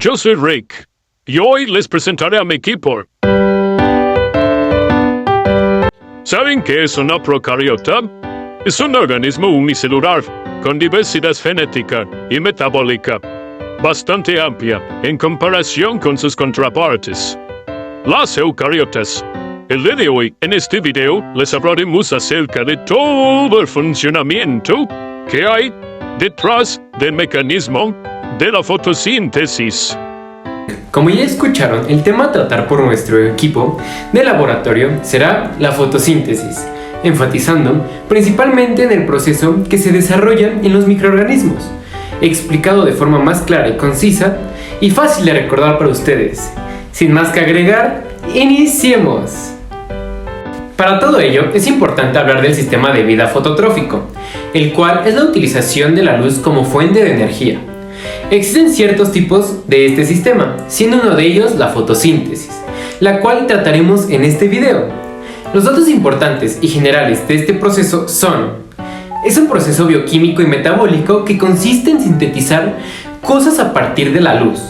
Yo soy Rick y hoy les presentaré a mi equipo. ¿Saben qué es una procariota? Es un organismo unicelular con diversidad genética y metabólica bastante amplia en comparación con sus contrapartes, las eucariotas. El día de hoy, en este video, les hablaremos acerca de todo el funcionamiento que hay detrás del mecanismo de la fotosíntesis. Como ya escucharon, el tema a tratar por nuestro equipo de laboratorio será la fotosíntesis, enfatizando principalmente en el proceso que se desarrolla en los microorganismos, explicado de forma más clara y concisa y fácil de recordar para ustedes. Sin más que agregar, iniciemos. Para todo ello, es importante hablar del sistema de vida fototrófico, el cual es la utilización de la luz como fuente de energía. Existen ciertos tipos de este sistema, siendo uno de ellos la fotosíntesis, la cual trataremos en este video. Los datos importantes y generales de este proceso son: es un proceso bioquímico y metabólico que consiste en sintetizar cosas a partir de la luz,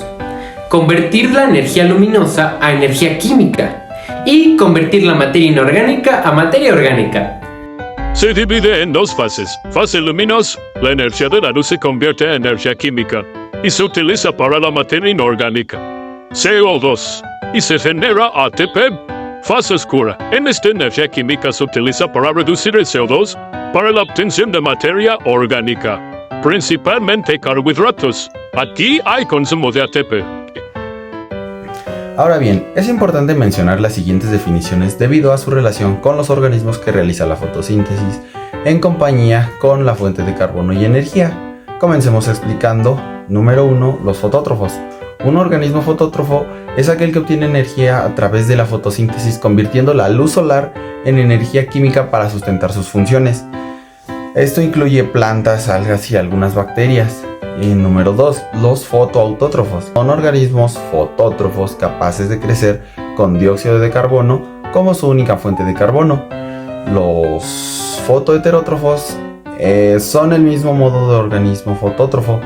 convertir la energía luminosa a energía química y convertir la materia inorgánica a materia orgánica. Se divide en dos fases. Fase luminosa, la energía de la luz se convierte en energía química y se utiliza para la materia inorgánica, CO2, y se genera ATP. Fase oscura, en esta energía química se utiliza para reducir el CO2 para la obtención de materia orgánica, principalmente carbohidratos. Aquí hay consumo de ATP. Ahora bien, es importante mencionar las siguientes definiciones debido a su relación con los organismos que realizan la fotosíntesis en compañía con la fuente de carbono y energía. Comencemos explicando. Número 1. Los fotótrofos. Un organismo fotótrofo es aquel que obtiene energía a través de la fotosíntesis, convirtiendo la luz solar en energía química para sustentar sus funciones. Esto incluye plantas, algas y algunas bacterias. Y número 2, los fotoautótrofos. Son organismos fotótrofos capaces de crecer con dióxido de carbono como su única fuente de carbono. Los fotoheterótrofos son el mismo modo de organismo fotótrofo,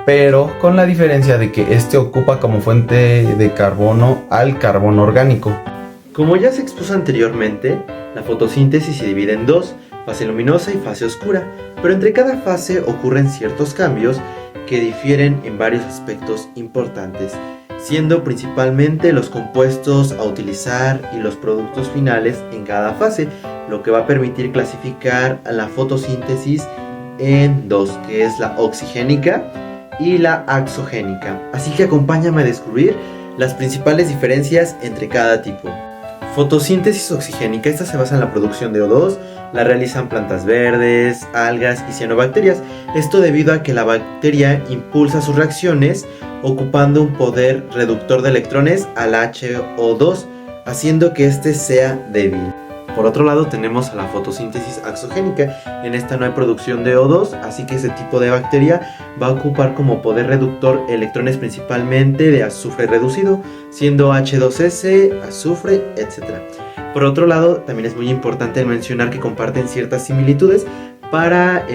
pero con la diferencia de que este ocupa como fuente de carbono al carbono orgánico. Como ya se expuso anteriormente, la fotosíntesis se divide en dos, fase luminosa y fase oscura, pero entre cada fase ocurren ciertos cambios que difieren en varios aspectos importantes, siendo principalmente los compuestos a utilizar y los productos finales en cada fase, lo que va a permitir clasificar a la fotosíntesis en dos, que es la oxigénica y la axogénica. Así que acompáñame a descubrir las principales diferencias entre cada tipo. Fotosíntesis oxigénica, esta se basa en la producción de O2, la realizan plantas verdes, algas y cianobacterias. Esto debido a que la bacteria impulsa sus reacciones ocupando un poder reductor de electrones al HO2, haciendo que este sea débil. Por otro lado tenemos a la fotosíntesis axogénica. En esta no hay producción de O2, así que este tipo de bacteria va a ocupar como poder reductor electrones principalmente de azufre reducido, siendo H2S, azufre, etc. Por otro lado, también es muy importante mencionar que comparten ciertas similitudes para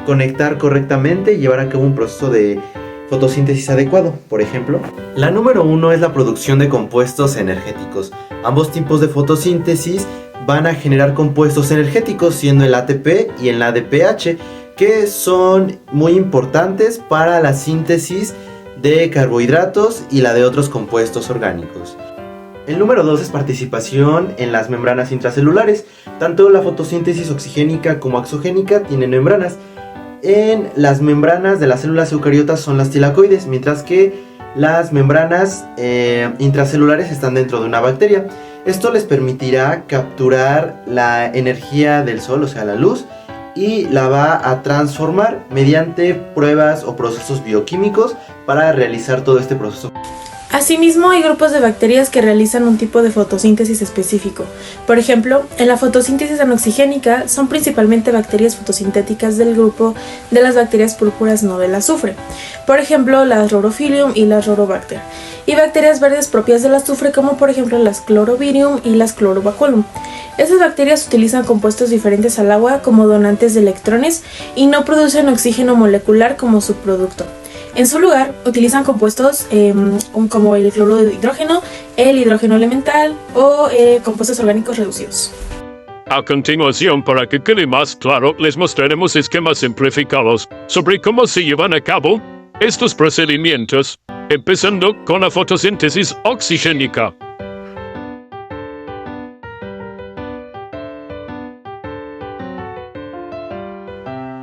conectar correctamente y llevar a cabo un proceso de fotosíntesis adecuado. Por ejemplo, la número 1 es la producción de compuestos energéticos. Ambos tipos de fotosíntesis van a generar compuestos energéticos, siendo el ATP y el ADPH, que son muy importantes para la síntesis de carbohidratos y la de otros compuestos orgánicos. El número 2 es participación en las membranas intracelulares. Tanto la fotosíntesis oxigénica como axogénica tienen membranas. En las membranas de las células eucariotas son las tilacoides, mientras que las membranas intracelulares están dentro de una bacteria. Esto les permitirá capturar la energía del sol, o sea la luz, y la va a transformar mediante pruebas o procesos bioquímicos para realizar todo este proceso. Asimismo, hay grupos de bacterias que realizan un tipo de fotosíntesis específico. Por ejemplo, en la fotosíntesis anoxigénica son principalmente bacterias fotosintéticas del grupo de las bacterias púrpuras no del azufre. Por ejemplo, las Rhodophyllum y las Rhodobacter. Y bacterias verdes propias del azufre como por ejemplo las Chlorovirium y las Chlorobaculum. Estas bacterias utilizan compuestos diferentes al agua como donantes de electrones y no producen oxígeno molecular como subproducto. En su lugar, utilizan compuestos como el cloruro de hidrógeno, el hidrógeno elemental o compuestos orgánicos reducidos. A continuación, para que quede más claro, les mostraremos esquemas simplificados sobre cómo se llevan a cabo estos procedimientos, empezando con la fotosíntesis oxigénica.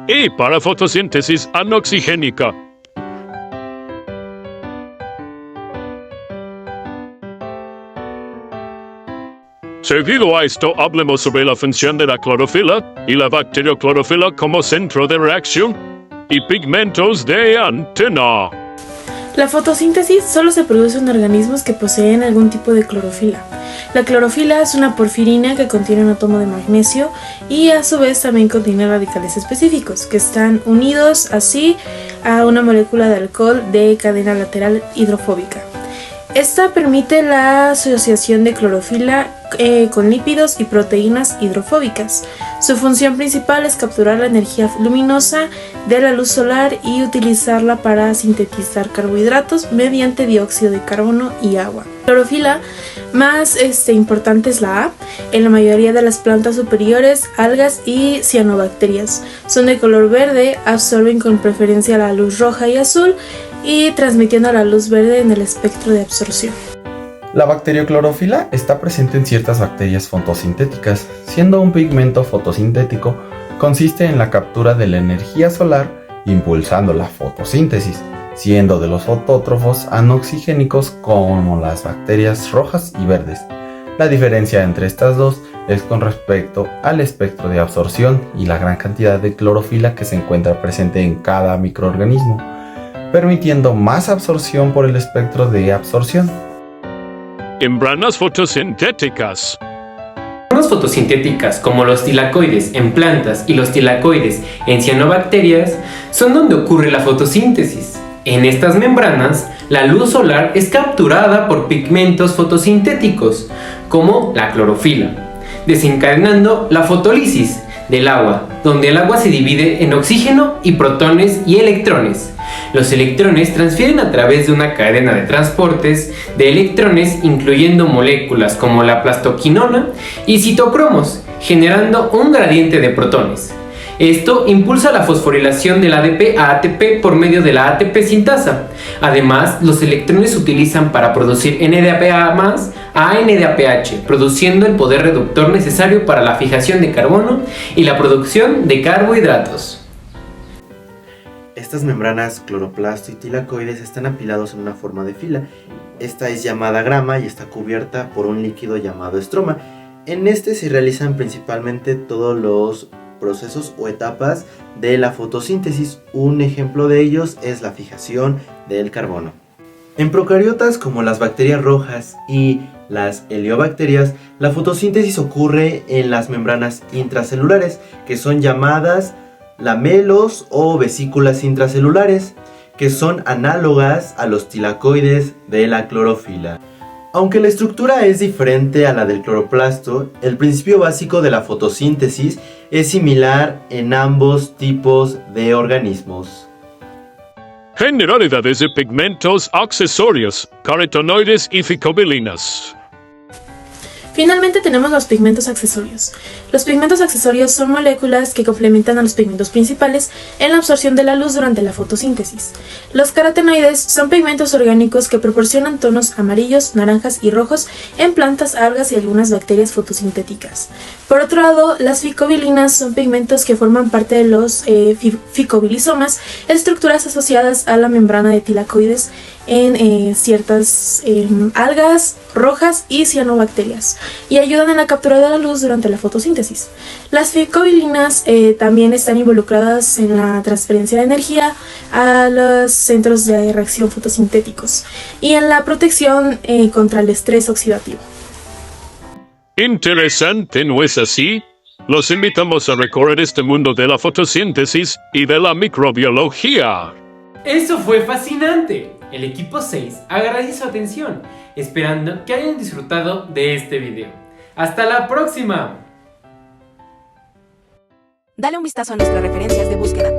Y para fotosíntesis anoxigénica. Seguido a esto, hablemos sobre la función de la clorofila y la bacterioclorofila como centro de reacción y pigmentos de antena. La fotosíntesis solo se produce en organismos que poseen algún tipo de clorofila. La clorofila es una porfirina que contiene un átomo de magnesio y a su vez también contiene radicales específicos que están unidos así a una molécula de alcohol de cadena lateral hidrofóbica. Esta permite la asociación de clorofila con lípidos y proteínas hidrofóbicas. Su función principal es capturar la energía luminosa de la luz solar y utilizarla para sintetizar carbohidratos mediante dióxido de carbono y agua. La clorofila más importante es la A. En la mayoría de las plantas superiores, algas y cianobacterias son de color verde, absorben con preferencia la luz roja y azul y transmitiendo la luz verde en el espectro de absorción. La bacterioclorofila está presente en ciertas bacterias fotosintéticas, siendo un pigmento fotosintético consiste en la captura de la energía solar impulsando la fotosíntesis, siendo de los fotótrofos anoxigénicos como las bacterias rojas y verdes. La diferencia entre estas dos es con respecto al espectro de absorción y la gran cantidad de clorofila que se encuentra presente en cada microorganismo, permitiendo más absorción por el espectro de absorción. Membranas fotosintéticas. Membranas fotosintéticas como los tilacoides en plantas y los tilacoides en cianobacterias son donde ocurre la fotosíntesis. En estas membranas, la luz solar es capturada por pigmentos fotosintéticos como la clorofila, desencadenando la fotólisis del agua, donde el agua se divide en oxígeno y protones y electrones. Los electrones transfieren a través de una cadena de transportes de electrones, incluyendo moléculas como la plastoquinona y citocromos, generando un gradiente de protones. Esto impulsa la fosforilación del ADP a ATP por medio de la ATP sintasa. Además, los electrones se utilizan para producir NADPA+ a NADPH, produciendo el poder reductor necesario para la fijación de carbono y la producción de carbohidratos. Estas membranas cloroplasto y tilacoides están apilados en una forma de fila. Esta es llamada grama y está cubierta por un líquido llamado estroma. En este se realizan principalmente todos los procesos o etapas de la fotosíntesis. Un ejemplo de ellos es la fijación del carbono. En procariotas como las bacterias rojas y las heliobacterias, la fotosíntesis ocurre en las membranas intracelulares, que son llamadas lamelos o vesículas intracelulares, que son análogas a los tilacoides de la clorofila. Aunque la estructura es diferente a la del cloroplasto, el principio básico de la fotosíntesis es similar en ambos tipos de organismos. Generalidades de pigmentos accesorios, carotenoides y ficobilinas. Finalmente tenemos los pigmentos accesorios. Los pigmentos accesorios son moléculas que complementan a los pigmentos principales en la absorción de la luz durante la fotosíntesis. Los carotenoides son pigmentos orgánicos que proporcionan tonos amarillos, naranjas y rojos en plantas, algas y algunas bacterias fotosintéticas. Por otro lado, las ficobilinas son pigmentos que forman parte de los ficobilisomas, estructuras asociadas a la membrana de tilacoides en ciertas algas rojas y cianobacterias y ayudan en la captura de la luz durante la fotosíntesis. Las ficobilinas también están involucradas en la transferencia de energía a los centros de reacción fotosintéticos y en la protección contra el estrés oxidativo. Interesante, ¿no es así? Los invitamos a recorrer este mundo de la fotosíntesis y de la microbiología. ¡Eso fue fascinante! El equipo 6 agradece su atención, esperando que hayan disfrutado de este video. ¡Hasta la próxima! Dale un vistazo a nuestras referencias de búsqueda.